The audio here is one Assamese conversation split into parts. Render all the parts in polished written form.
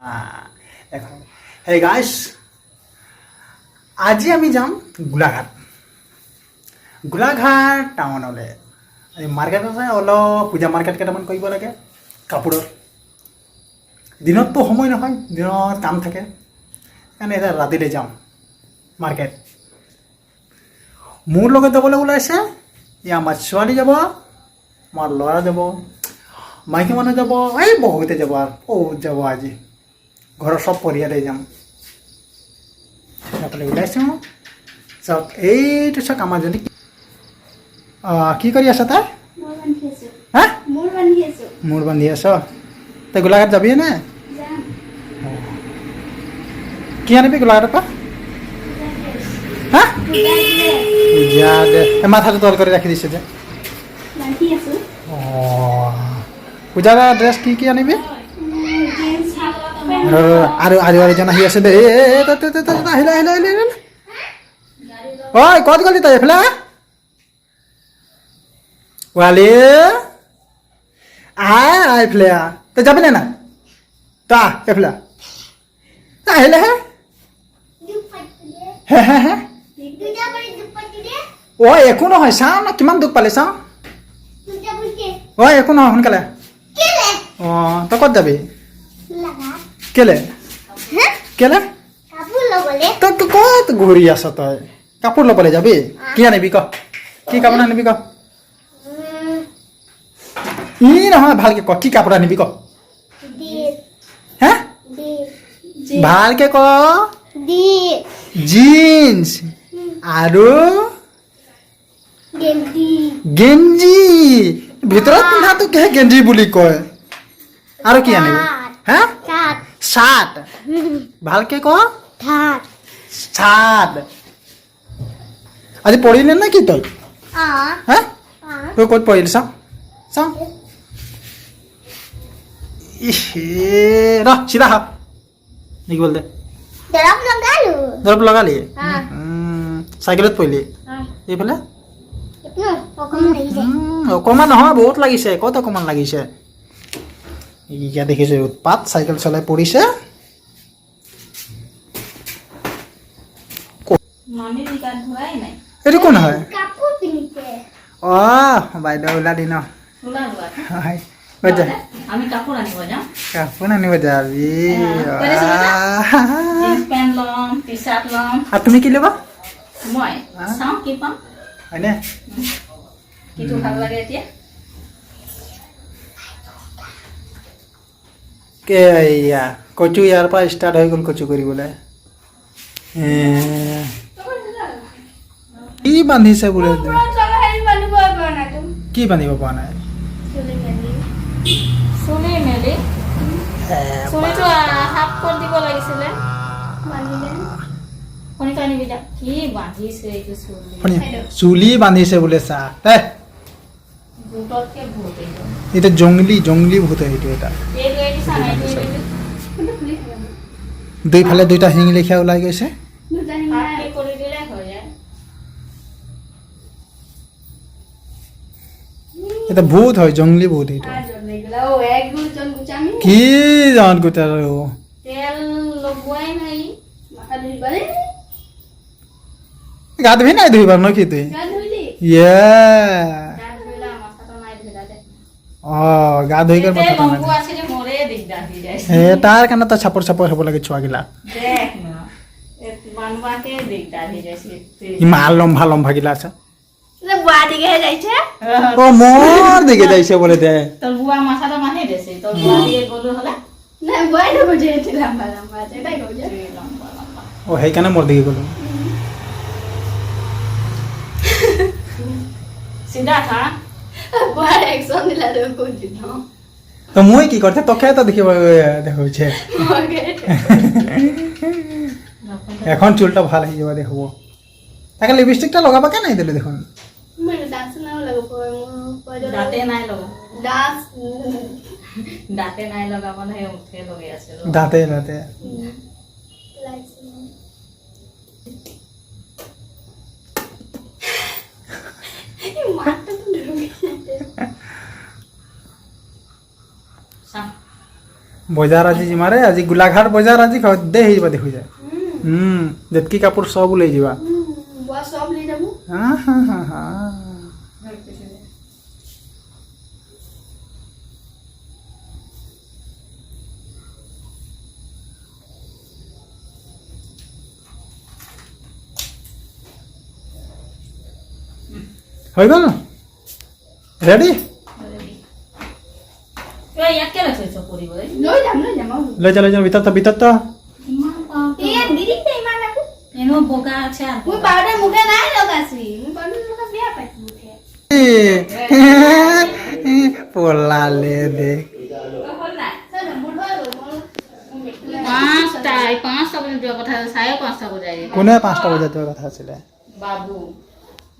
এখন হে গাইস, আজি আমি যাম গোলাঘাট টাউনলৈ। মাৰ্কেট আছে, অলপ পূজা মাৰ্কেট কেইটামান কৰিব লাগে কাপোৰৰ। দিনততো সময় নহয়, দিনত কাম থাকে, সেইকাৰণে এতিয়া ৰাতিলৈ যাম মাৰ্কেট। মোৰ লগত যাবলৈ ওলাইছে, আমাৰ ছোৱালী যাব, আমাৰ ল'ৰা যাব, মাইকী মানুহ যাব, এই বহুতে যাব আৰু বহুত যাব। আজি ঘৰৰ সব পৰিয়ালেই যাম। আপোনালোকে ওলাইছোঁ চাওক, এইটো চাওক আমাৰ জনী কি কৰি আছা তাই? হা, মূৰ বান্ধি আছ? তই গোলাঘাট যাবি নে? কি আনিবি গোলাঘাটৰ পৰা? হা, যা দে, মাথাটো তল কৰি ৰাখি দিছে যে। পূজাৰ ড্ৰেছ কি কি আনিবি? আৰু এজন আহি আছে দে। আহিলে ঐ, ক'ত গ'লি তই? এইফালে পোৱালি, এইফালে তই যাবি নে নাই? তই এইফালে আহিলেহে হে। একো নহয়, চাওঁ ন কিমান দুখ পালি, চাওঁ। একো নহয়, সোনকালে। তই ক'ত যাবি? কেলে তই ক'ত ঘূৰি আছ? তই কাপোৰ ল'বলৈ যাবি? কি আনিবি ক? কি কাপোৰ আনিবি ক? নহয়, ভালকে ক, কি কাপোৰ আনিবি ক? হে, ভালকে ক। জিন্স আৰু গেঞ্জি। ভিতৰত পিন্ধাটোকে গেঞ্জি বুলি কয়। আৰু কি আনিবি? হা, চাৰ্ট। ভালকে ক, চাৰ্ট। আজি পঢ়িলি নে কি তই? হা, তই ক'ত পঢ়িলি? চাওঁ চিধা হাত কি বল দে। দৰৱ লগালি? চাইকেলত পৰিলি? এইফালে অকণমান নহয়, বহুত লাগিছে। ক'ত অকণমান লাগিছে? এতিয়া দেখিছে উৎপাত, চাইকেল চলাই পৰিছে। এইটো কোন হয়? বাইদেউ ওলালি ন? কাপোৰ আনিব যাবি? আৰু তুমি কি ল'বা? হয়নে? কচু ইয়াৰ পৰা ষ্টাৰ্ট হৈ গ'ল কচু কৰিবলৈ। কি বান্ধিছে বোলে? কি বান্ধিব পৰা নাই? চুলি বান্ধিছে বোলে। চা এটা জংলী ভূত। সেইটো এটা দুইফালে দুইটা শিঙি লেখীয়া ওলাই গৈছে। এটা ভূত হয়, জংলী ভূত। এইটো কি জান গোটা গা ধুবি নাই? ধুইবাৰ ন কি তুই? গা ধুই তাৰ কাৰণে তই চাপৰ হ'ব লাগে। চোৱাগিলা ইমান লম্ভা গিলা আছে। মোৰ দিকে যাইছে বোলে দে। সেইকাৰণে মোৰ দিকে গলো। মই কি কৰতে তোকে তো দেখিব দেখুছে। এখন চুলটা ভাল আহি যাব দেখব। তাকে লিপষ্টিকটা লগাবা কে নাই দিলে দেখোন। দাঁতে বজাৰ আজি যিমাৰে আজি গোলাঘাট বজাৰ আজি সদে হেৰিবা দেখি যায় যেতকি কাপোৰ চব ওলাই যাবা সব লৈ যাব হৈ গ'ল ৰেডি লৈ যাম লৈ যা ভিতৰত বগা আছে মই পাউডাৰ মুখে নাই লগাইছি মই পাউডাৰ লগা বেয়া পাইছো মুখে পলালে দে হ'ল না চল মোৰ হৈ গ'ল পাঁচটা বজাত যোৱা কথা 5:30 বজাই কোনে 5টা বজাত যোৱা কথা আছিলে বাবু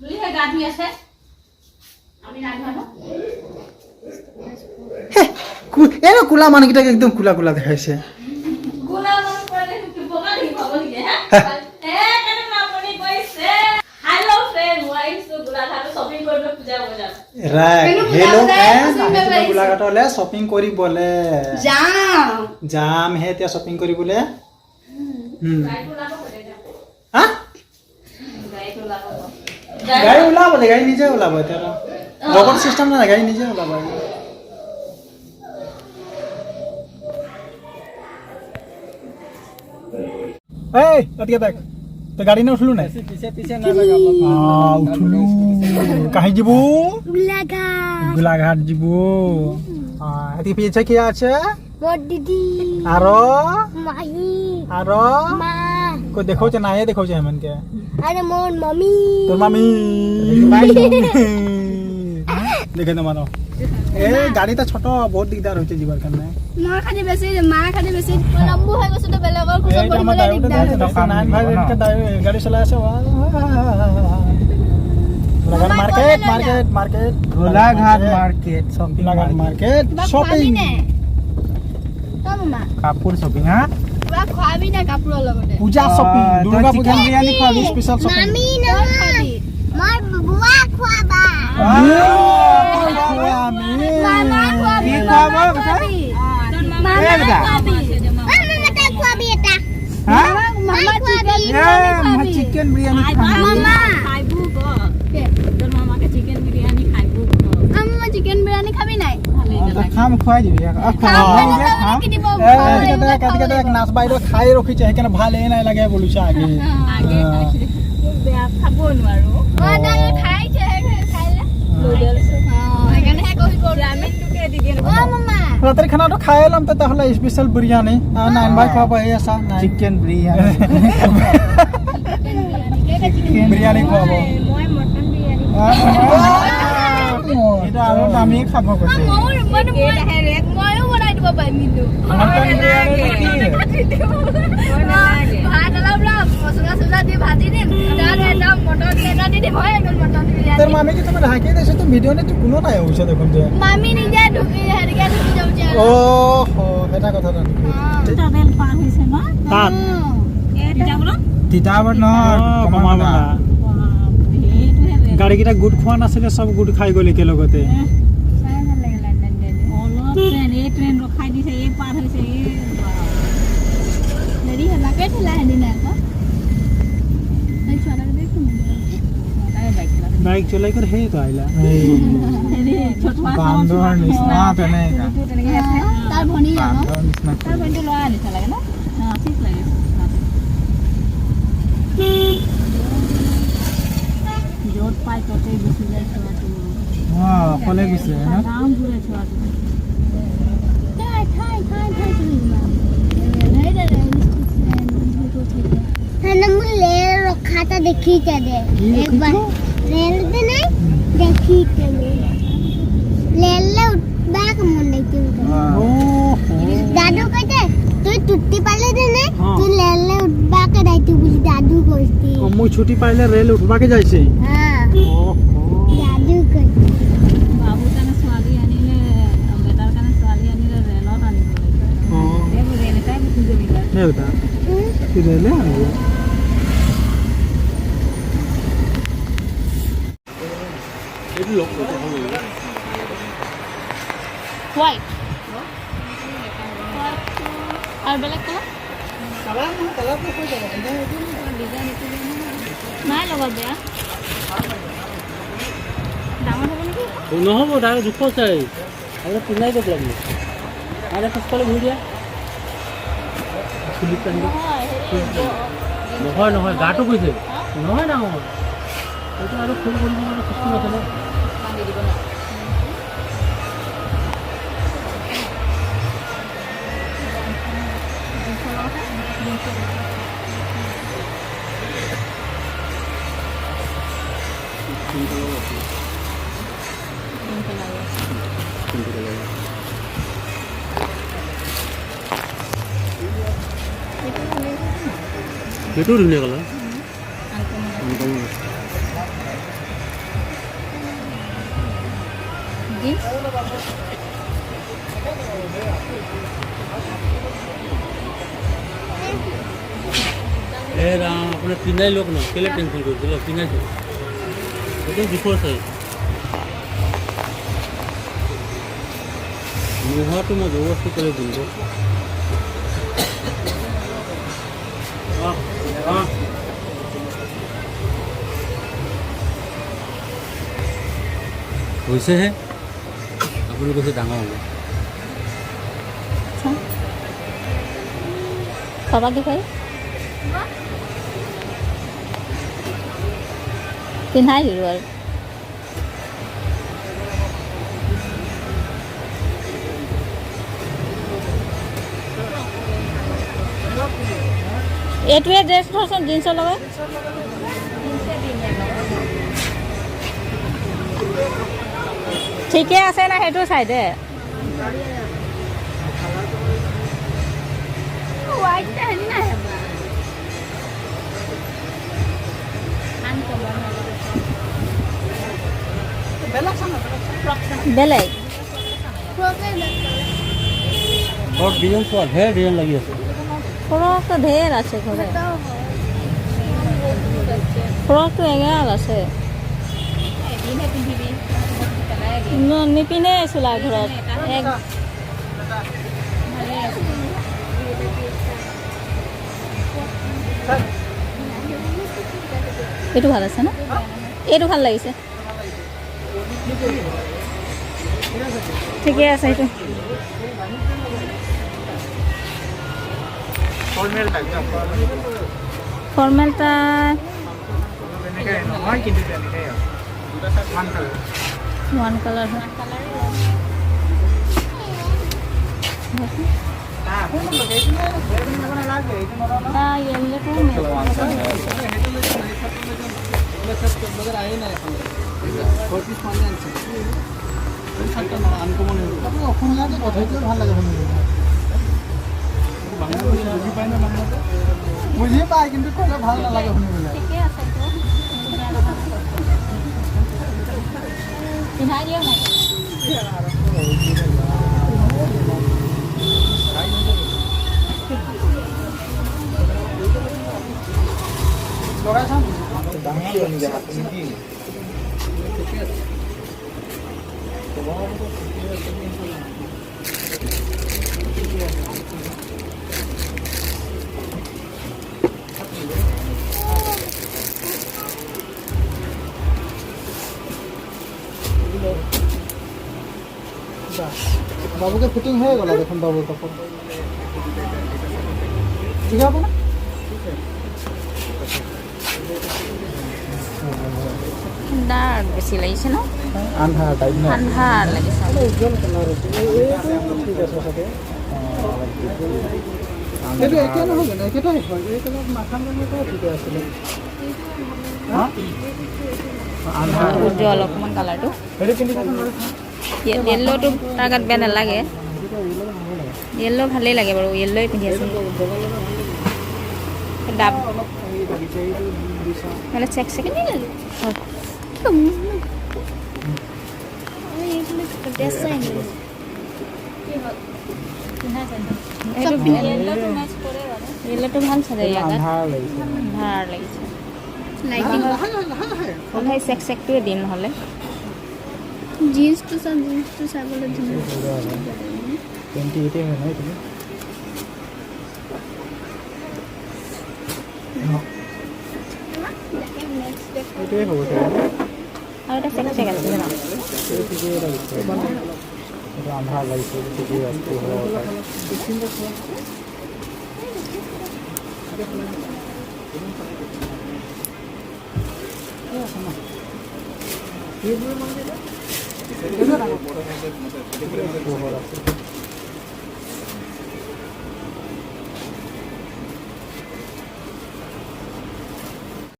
লুইহে গা ধুই আছে আমি না ধুনো এনে কোলা মানুহকেইটাক একদম কোলা কোলা দেখাইছে কোলা মানুহ পৰে কি বগা দেখি পাব লাগে হে কেনে আপুনি কৈছে হেল্ল ফ্ৰেন্ড ওয়াইছো গোলাঘাট শপিং কৰিব পূজা বজাৰ ৰাইট হেল্ল ফ্ৰেন্ড গোলাঘাটলে শপিং কৰিবলে যাম হে এতিয়া শপিং কৰিবলে হা গাড়ী ওলাব গাড়ী নিজে ওলাব এতিয়া লগত চিষ্টেম নাই গাড়ী নিজে ওলাব এই এতিয়া দেখ তো গাড়ি না উঠলু না পিছে না উঠলু কাহি যাব গোলাঘাট যাব এটি পিছে কি আছে মোর দিদি আর মাহি আর মা কো দেখো যে নাই দেখো যে হেমন কে আরে মোর মামি তোর মামি দেখে না মানো এ গাড়িটা ছোট বহুত দিগদার হচ্ছে যাবার কারণে মা খালি বেশি লম্বু হৈ গৈছে তো বেলেগৰ কুচল কৰিবলৈ দিগদাৰ নাইন ভাই কে গাড়ি চলাই আছে গোলাঘাট মাৰ্কেট শপিং কাপোৰ শপিং হা খোৱাবি না কাপোৰৰ লগতে পূজা shopping Durga Puja biryani খোৱাবি special shopping মামি নহয় মই বুৱা খোৱাবা কি খোৱাব চিকেন বিৰিয়ানি চিকেন বিৰিয়ানি খাবি নাই খাম খুৱাই দিবি নাচ বাইদেউ খাই ৰখিছে সেইকাৰণে ভাল এই নাই লাগে বলিছে আগে খাব নোৱাৰো রাতের খানাটো খাই এলাম তো তাহলে স্পেশাল বিরিয়ানি নাইন ভাই খাওয়া এই আসা চিকেন বিরিয়ানি বিরিয়ানি খাওয়াবো মই মটন বিৰিয়ানী এটা আৰু দামি খাব কৈছে ময়ো বনাই দিব পাৰিম কিন্তু মটন বিরিয়ানি কি ভাত অলপ মছলা চছলা দি ভাজি দিম তাত একদম মটন এটা দি দিম হয় একদম মটন বিৰিয়ানী তোর মামি কি তুমি ঢাকি দিছো তো ভিডিও নে কোনো নাই হইছে দেখুন যে মামি নিজে ঢুকি হেৰিকে ঢুকি যাଉଛି ও হো এটা কথা জানি ট্ৰেভেল পাৰ হৈছে ন তাত এটা বলো তিতাবৰ নহয় কমাবলা গাড়ী কিটা গুড খোৱা নাছিলে সব গুড খাই গ'ল একে লগতে ট্ৰেইন ৰখাই দিছে এই পাৰ হৈছে এই হেৰি হেলাকে ঠেলা হেদিনা আকৌ এই ছোৱালীক দেখো বাইক চলাই কৰে হেই তো আইলা বান্দৰ নিচিনা তেনেকা তাৰ ভনী জানো তাৰ ভনীটো লৰা নিচিনা লাগে ন ঠিক লাগে য'ত পাই ততে গুচি যায় ছোৱাটো অকলে গৈছে গাঁও ঘূৰে ছোৱাটো खाता देखी क्या दे एक बार रेल दे नहीं देखी क्या रेल बैग मुंडे क्यों दादू कहते तू छुट्टी पाले दे नहीं तू रेल बैग के दायित्व बोली दादू कहती मु छुट्टी पाले रेल उठवा के जाइसे हां दादू कहती बाबू तने स्वाली आनिले बेटार कने स्वाली आनिले रेलत आनिले ए रेल काय बुझे बिला नहीं होता कि रेल है White. আৰু বেলেগ কালাৰ নাই লগত বেয়া ডাঙৰ হ'ব নেকি নহ'ব তাৰ জোখৰ চাই আৰু পিন্ধাই দিব লাগিব আৰু পিছফালে ঘূৰি দিয়া চুলিত টানি নহয় নহয় গাটো কৈছে নহয় ডাঙৰ এইটো আৰু ফুল কৰিব কাৰণে চিষ্টেম আছে ন বান্ধি দিব ন সেইটোও ধুনীয়া কালাৰ राम अपने पिन्हाई लोग ना केले टेंशन कर दिलो पिन्हाई दो एकदम जूफर साइज मुहा तो मैं व्यवस्थित करे दूंगा वैसे है अपने को से डांगा होगा पापा दिखाई पिन्हाई दिलो আৰু এইটোৱে ড্ৰেছ থৈছোন জিন্সৰ লগত ঠিকে আছে না সেইটো চাইডে বেলেগ और डिजाइन तो है डिजाइन लगी है ফ্ৰক তো ঢেৰ আছে ঘৰে ফ্ৰকটো এগাল আছে নিপিন্ধে চোলা ঘৰত এইটো ভাল আছে ন এইটো ভাল লাগিছে ঠিকে আছে এইটো ফৰ্মেলটা ওৱান কালাৰ হয় বুজি পায় কিন্তু ক'লে ভাল নালাগে শুনিবলৈ পিন্ধাই দিয়ক নাই লগাই চাওঁ ডাঙৰ নেকি বাবুকে ফিটিং হয়ে গেল দেখুন বাবুৰ কাপড় ঠিক হবে না ডাৰ্ক বেছি লাগিছে ন আন্ধাৰ টাইপ না আন্ধাৰ লাগিছে উজ্জ্বল কালাৰ আছে ঠিক আছে সাথে এইটো এতিয়া নহয় জানো একেটাই হয় এই কালাৰ মাখান ৰঙটো ঠিক আছিল হা আন্ধাৰ উজ্জ্বল অকণমান কালাৰটো হেৰি পিন্ধি থাকোঁ য়েল্ল'টো তাৰ গাত বেয়া নালাগে য়েল্ল' ভালেই লাগে বাৰু য়েল্ল'ই পিন্ধি আছোঁ ডাব মানে চেক চেকেণ্ড য়েল্ল'টো ভাল চাগে ইয়াৰ গাত আন্ধাৰ লাগিছে লাইটিং সেই চেক চেকটোৱে দিম নহ'লে জিন্সটো চাবলৈ ধুনীয়া 28 হয় নহয় তুমি এইটোৱে হ'ব চাগে আৰু এটা চেক চেক আছে ন এইটো ঠিকেই লাগিছে এইটো আন্ধাৰ লাগিছে ঠিকেই আছে পোহৰ পোহৰ আছে